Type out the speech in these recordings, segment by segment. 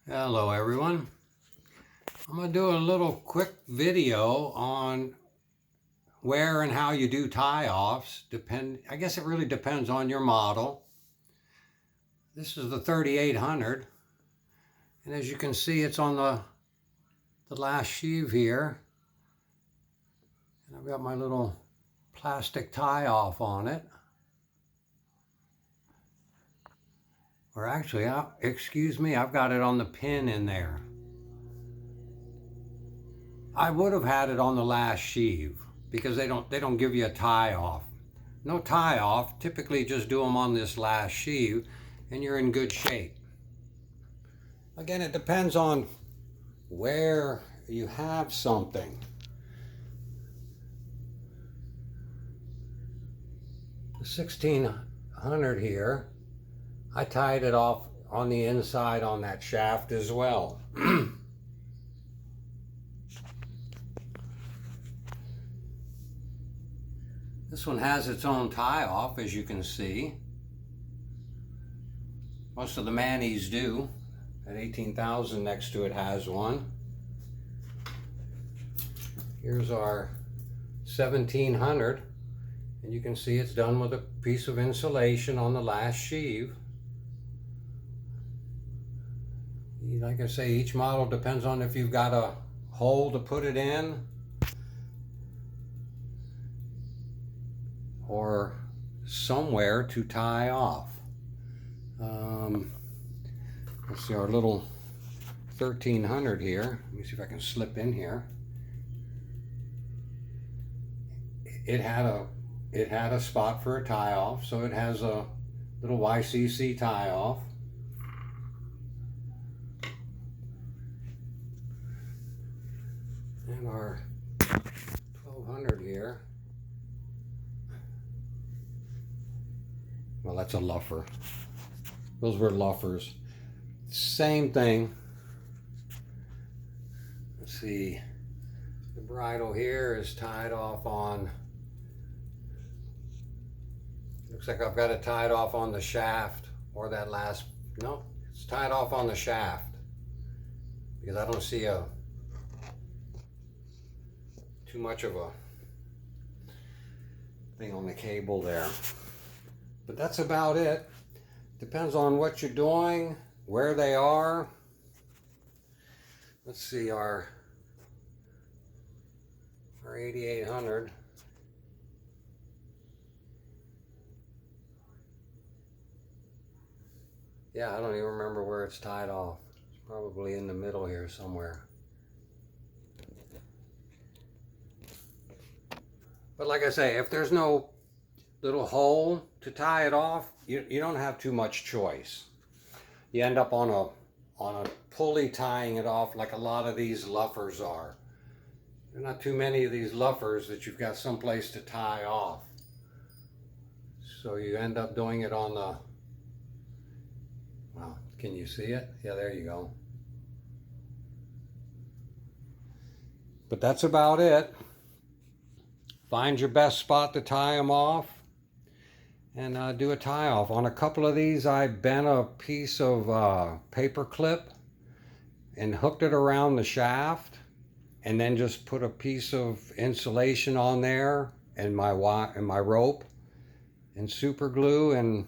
Hello everyone. I'm going to do a little quick video on where and how you do tie-offs. I guess it really depends on your model. This is the 3800, and as you can see, it's on the last sheave here. And I've got my little plastic tie-off on it. Or actually, excuse me, I've got it on the pin in there. I would have had it on the last sheave because they don't give you a tie off. No tie off, typically just do them on this last sheave and you're in good shape. Again, it depends on where you have something. The 1600 here, I tied it off on the inside on that shaft as well. This one has its own tie off, as you can see. Most of the Manis do. At 18,000 next to it has one. Here's our 1700, and you can see it's done with a piece of insulation on the last sheave. Like I say, each model depends on if you've got a hole to put it in or somewhere to tie off. Let's see our little 1300 here. Let me see if I can slip in here. It had a spot for a tie off, so it has a little YCC tie off. And our 1200 here. Well, that's a Luffer. Those were Luffers. Same thing. Let's see. The Bridal here is tied off on. Looks like I've got it tied off on the shaft or that last. No, it's tied off on the shaft because I don't see too much of a thing on the cable there. But that's about it. Depends on what you're doing, where they are. Let's see, our 8800. Yeah, I don't even remember where it's tied off. It's probably in the middle here somewhere. But like I say, if there's no little hole to tie it off, you don't have too much choice. You end up on a pulley tying it off like a lot of these Luffers are. There are not too many of these Luffers that you've got someplace to tie off. So you end up doing it on the, well, can you see it? Yeah, there you go. But that's about it. Find your best spot to tie them off and do a tie off. On a couple of these, I bent a piece of paper clip and hooked it around the shaft and then just put a piece of insulation on there and my rope and super glue and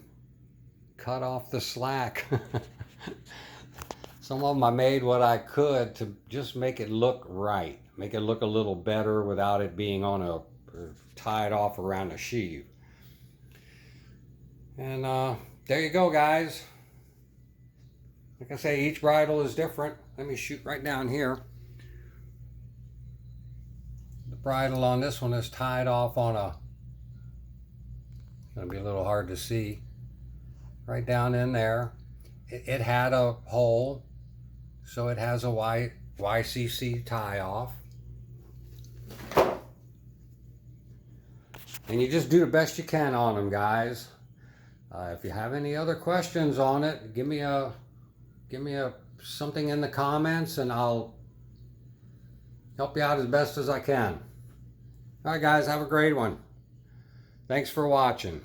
cut off the slack. Some of them I made what I could to just make it look right, make it look a little better without it being on a tied off around a sheave. And there you go, guys. Like I say, each bridal is different. Let me shoot right down here. The bridal on this one is tied off on a, it's gonna be a little hard to see, right down in there. It had a hole, so it has a YCC tie off. And you just do the best you can on them, guys. If you have any other questions on it, give me something in the comments and I'll help you out as best as I can. All right, guys, have a great one. Thanks for watching.